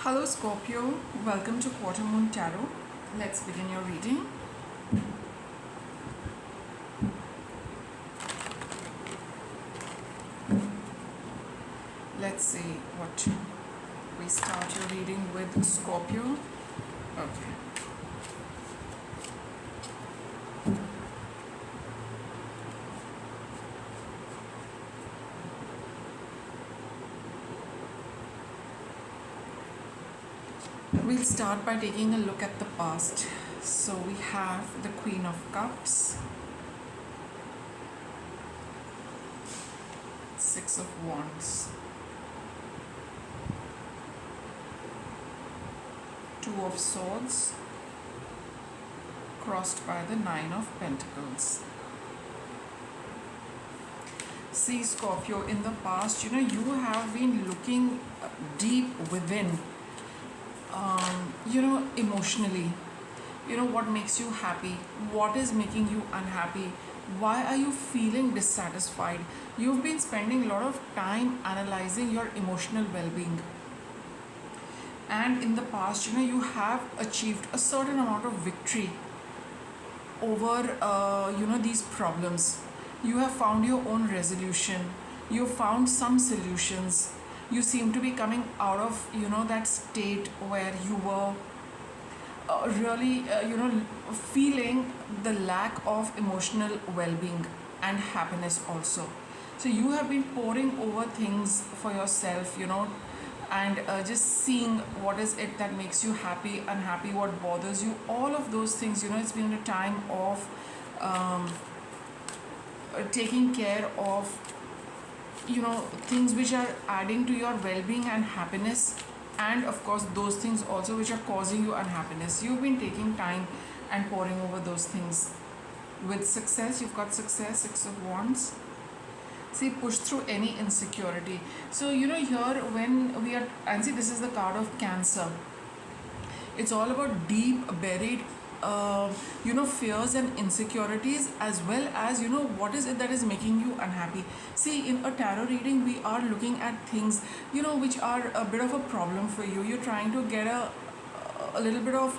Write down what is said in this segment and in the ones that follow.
Hello Scorpio, welcome to Quarter Moon Tarot. Let's begin your reading. Let's see what we start your reading with Scorpio. Okay. We'll start by taking a look at the past. So we have the Queen of Cups, Six of Wands, Two of Swords, crossed by the Nine of Pentacles. See Scorpio, in the past, you have been looking deep within, emotionally. What makes you happy, what is making you unhappy, why are you feeling dissatisfied. You've been spending a lot of time analyzing your emotional well-being, and in the past, you have achieved a certain amount of victory over these problems. You have found your own resolution, you found some solutions. You seem to be coming out of that state where you were really feeling the lack of emotional well-being and happiness also. So you have been poring over things for yourself, and just seeing what is it that makes you happy, unhappy, what bothers you, all of those things. It's been a time of taking care of things which are adding to your well-being and happiness, and of course those things also which are causing you unhappiness. You've been taking time and poring over those things with success. You've got success, Six of Wands. See, push through any insecurity. So here when we are, and see, this is the card of Cancer. It's all about deep buried fears and insecurities, as well as what is it that is making you unhappy. See, in a tarot reading, we are looking at things which are a bit of a problem for you. You're trying to get a little bit of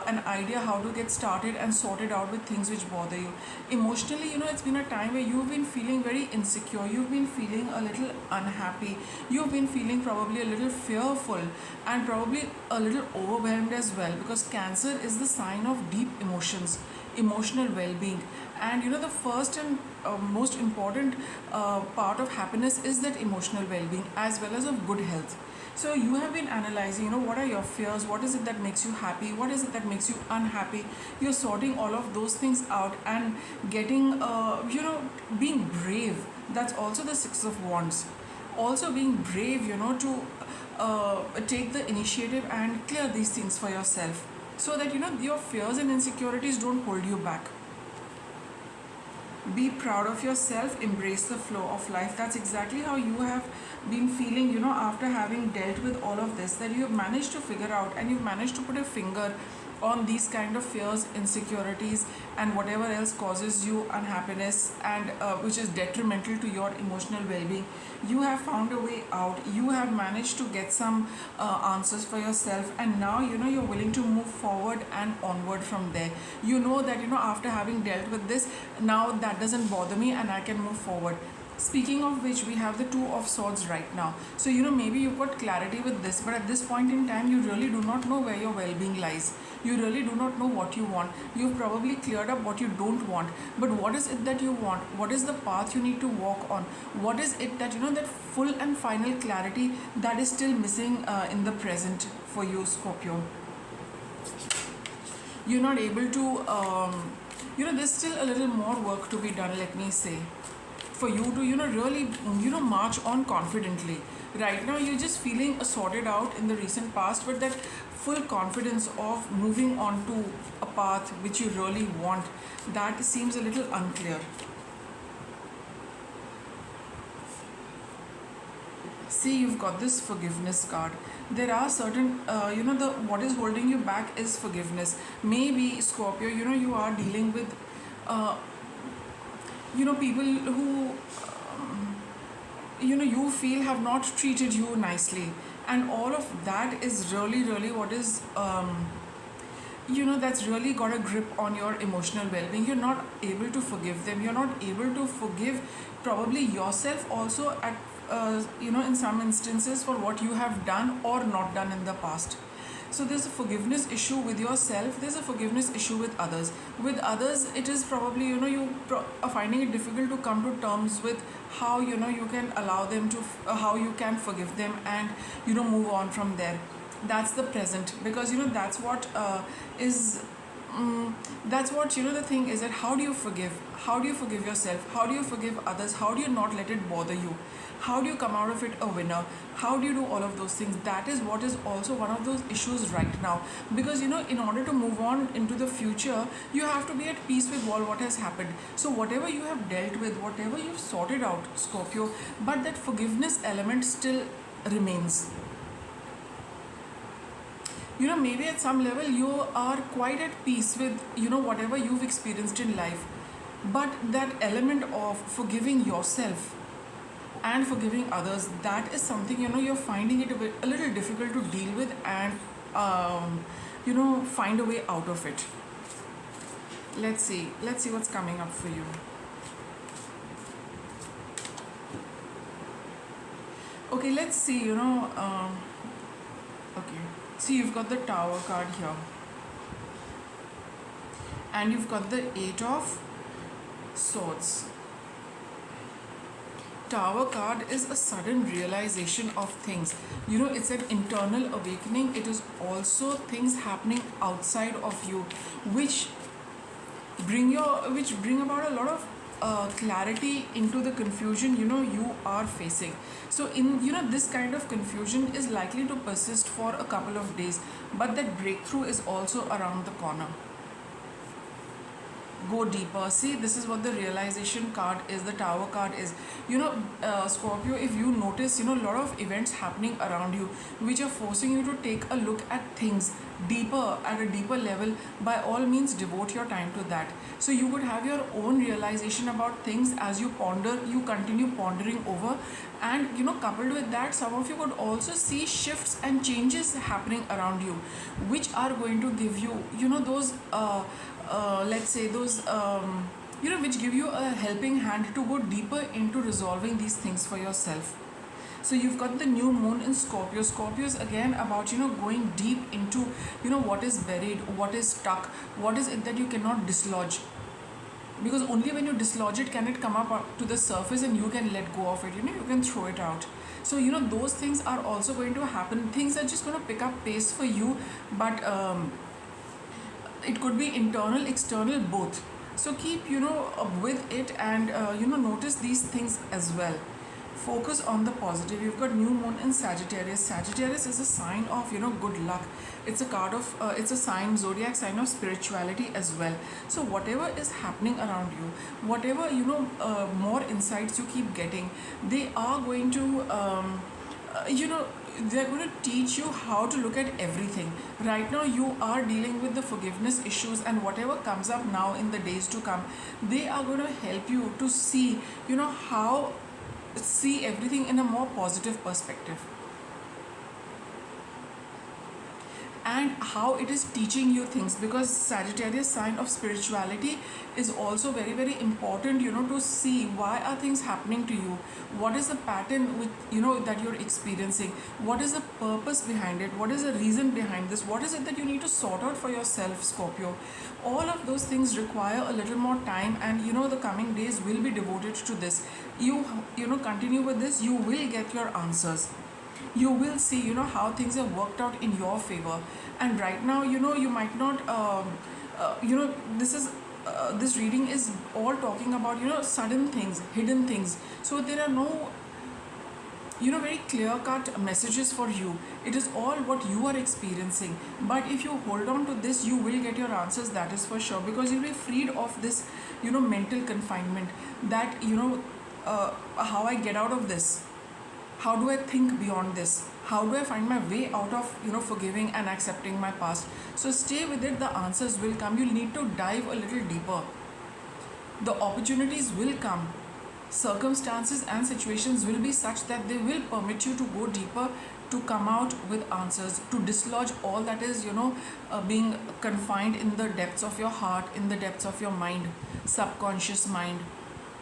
an idea how to get started and sorted out with things which bother you emotionally. It's been a time where you've been feeling very insecure, you've been feeling a little unhappy, you've been feeling probably a little fearful, and probably a little overwhelmed as well, because Cancer is the sign of deep emotions, emotional well-being. And the first and most important part of happiness is that emotional well-being, as well as of good health. So you have been analyzing, what are your fears, what is it that makes you happy, what is it that makes you unhappy. You're sorting all of those things out and getting, being brave. That's also the Six of Wands. Also being brave, to take the initiative and clear these things for yourself, so that, your fears and insecurities don't hold you back. Be proud of yourself, embrace the flow of life. That's exactly how you have been feeling, after having dealt with all of this, that you have managed to figure out and you've managed to put a finger on these kind of fears, insecurities, and whatever else causes you unhappiness, and which is detrimental to your emotional well-being. You have found a way out. You have managed to get some answers for yourself, and now you're willing to move forward and onward from there. You know that after having dealt with this, now that doesn't bother me and I can move forward. Speaking of which, we have the Two of Swords right now. So maybe you've got clarity with this, but at this point in time, you really do not know where your well-being lies. You really do not know what you want. You've probably cleared up what you don't want, but what is it that you want? What is the path you need to walk on? What is it that that full and final clarity that is still missing in the present for you, Scorpio? You're not able to there's still a little more work to be done, let me say, for you to really march on confidently. Right now you're just feeling sorted out in the recent past, but that full confidence of moving on to a path which you really want, that seems a little unclear. See, you've got this Forgiveness card. There are certain what is holding you back is forgiveness. Maybe Scorpio, you are dealing with people who you feel have not treated you nicely, and all of that is really what is that's really got a grip on your emotional well-being. You're not able to forgive them, you're not able to forgive probably yourself also at in some instances for what you have done or not done in the past. So there's a forgiveness issue with yourself, there's a forgiveness issue with others. With others, it is probably are finding it difficult to come to terms with how you can allow them to how you can forgive them and move on from there. That's the present, because that's what is that's what the thing is, that how do you forgive, how do you forgive yourself, how do you forgive others, how do you not let it bother you, how do you come out of it a winner, how do you do all of those things? That is what is also one of those issues right now, because in order to move on into the future, you have to be at peace with all what has happened. So whatever you have dealt with, whatever you've sorted out, Scorpio, but that forgiveness element still remains. Maybe at some level you are quite at peace with whatever you've experienced in life, but that element of forgiving yourself and forgiving others, that is something you're finding it a little difficult to deal with and find a way out of it. Let's see what's coming up for you. Okay, let's see. Okay, see, you've got the Tower card here, and you've got the Eight of Swords. Tower card is a sudden realization of things. It's an internal awakening. It is also things happening outside of you, which bring about a lot of clarity into the confusion you are facing. So in this kind of confusion is likely to persist for a couple of days, but that breakthrough is also around the corner. Go deeper. See, this is what the realization card is, the Tower card is. Scorpio, if you notice a lot of events happening around you which are forcing you to take a look at things deeper, at a deeper level, by all means devote your time to that. So you would have your own realization about things as you continue pondering over, and coupled with that, some of you could also see shifts and changes happening around you, which are going to give you those let's say those which give you a helping hand to go deeper into resolving these things for yourself. So you've got the new moon in Scorpio. Scorpio is again about going deep into what is buried, what is stuck, what is it that you cannot dislodge, because only when you dislodge it can it come up to the surface and you can let go of it, you can throw it out. So those things are also going to happen. Things are just going to pick up pace for you, but it could be internal, external, both. So keep with it, and notice these things as well. Focus on the positive. You've got new moon in Sagittarius. Sagittarius is a sign of good luck. It's a card of it's a sign, zodiac sign of spirituality as well. So whatever is happening around you, whatever more insights you keep getting, they are going to they're going to teach you how to look at everything. Right now you are dealing with the forgiveness issues, and whatever comes up now in the days to come, they are going to help you to see how see everything in a more positive perspective, and how it is teaching you things, because Sagittarius sign of spirituality is also very important to see why are things happening to you, what is the pattern with that you're experiencing, what is the purpose behind it, what is the reason behind this, what is it that you need to sort out for yourself, Scorpio. All of those things require a little more time, and the coming days will be devoted to this. You continue with this, you will get your answers. You will see how things have worked out in your favor. And right now you might not this is this reading is all talking about sudden things, hidden things. So there are no very clear cut messages for you. It is all what you are experiencing, but if you hold on to this, you will get your answers, that is for sure, because you'll be freed of this mental confinement, that how I get out of this, how do I think beyond this, how do I find my way out of forgiving and accepting my past. So stay with it, the answers will come. You'll need to dive a little deeper. The opportunities will come. Circumstances and situations will be such that they will permit you to go deeper to come out with answers, to dislodge all that is, being confined in the depths of your heart, in the depths of your mind, subconscious mind.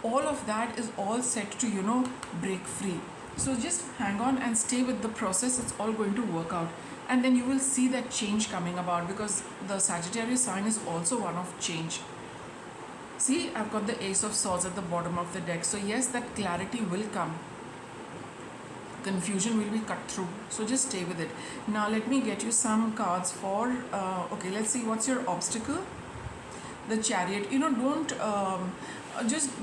All of that is all set to, break free. So just hang on and stay with the process. It's all going to work out. And then you will see that change coming about, because the Sagittarius sign is also one of change. See, I've got the Ace of Swords at the bottom of the deck. So yes, that clarity will come. Confusion will be cut through. So just stay with it. Now let me get you some cards for, okay, let's see, what's your obstacle? The Chariot.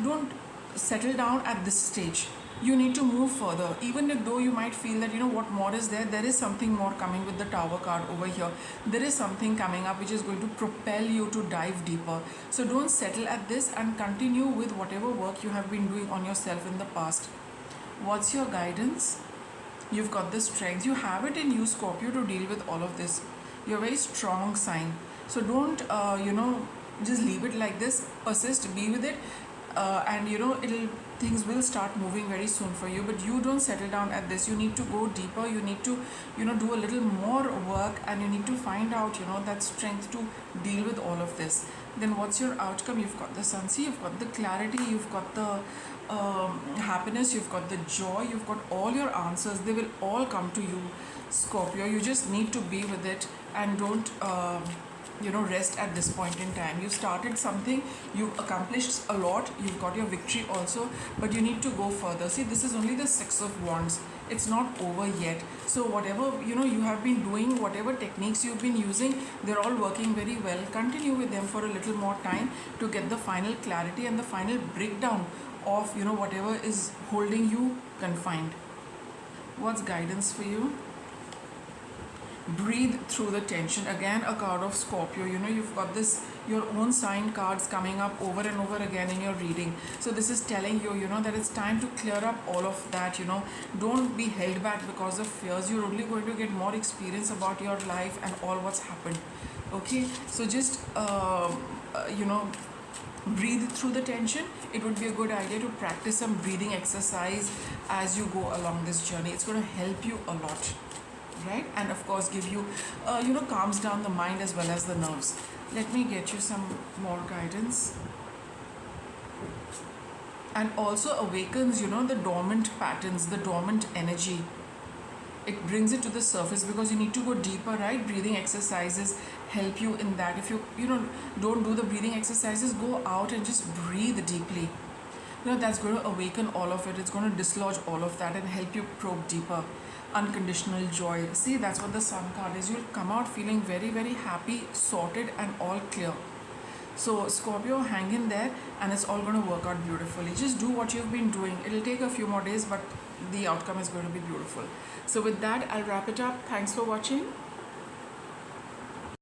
Don't settle down at this stage. You need to move further. Even though you might feel that, what more is there, there is something more coming with the Tower card over here. There is something coming up which is going to propel you to dive deeper. So don't settle at this and continue with whatever work you have been doing on yourself in the past. What's your guidance? You've got the strength. You have it in you, Scorpio, to deal with all of this. You're a very strong sign. So don't, just leave it like this. Persist, be with it. And things will start moving very soon for you, but you don't settle down at this. You need to go deeper. You need to do a little more work, and you need to find out that strength to deal with all of this. Then what's your outcome? You've got the Sun. See, you've got the clarity, you've got the happiness, you've got the joy, you've got all your answers. They will all come to you, Scorpio. You just need to be with it and don't rest at this point in time. You started something, you've accomplished a lot, you've got your victory also, but you need to go further. See, this is only the Six of Wands. It's not over yet. So whatever you have been doing, whatever techniques you've been using, they're all working very well. Continue with them for a little more time to get the final clarity and the final breakdown of whatever is holding you confined. What's guidance for you? Breathe through the tension. Again, a card of Scorpio. You've got this, your own sign cards coming up over and over again in your reading. So this is telling you, that it's time to clear up all of that. Don't be held back because of fears. You're only going to get more experience about your life and all what's happened. Okay, so just breathe through the tension. It would be a good idea to practice some breathing exercise as you go along this journey. It's going to help you a lot, right? And of course give you calms down the mind as well as the nerves. Let me get you some more guidance. And also awakens the dormant patterns, the dormant energy. It brings it to the surface because you need to go deeper, right? Breathing exercises help you in that. If you don't do the breathing exercises, go out and just breathe deeply. That's going to awaken all of it. It's going to dislodge all of that and help you probe deeper. Unconditional joy. See, that's what the Sun card is. You'll come out feeling very, very happy, sorted and all clear. So Scorpio, hang in there and it's all going to work out beautifully. Just do what you've been doing. It'll take a few more days, but the outcome is going to be beautiful. So with that, I'll wrap it up. Thanks for watching.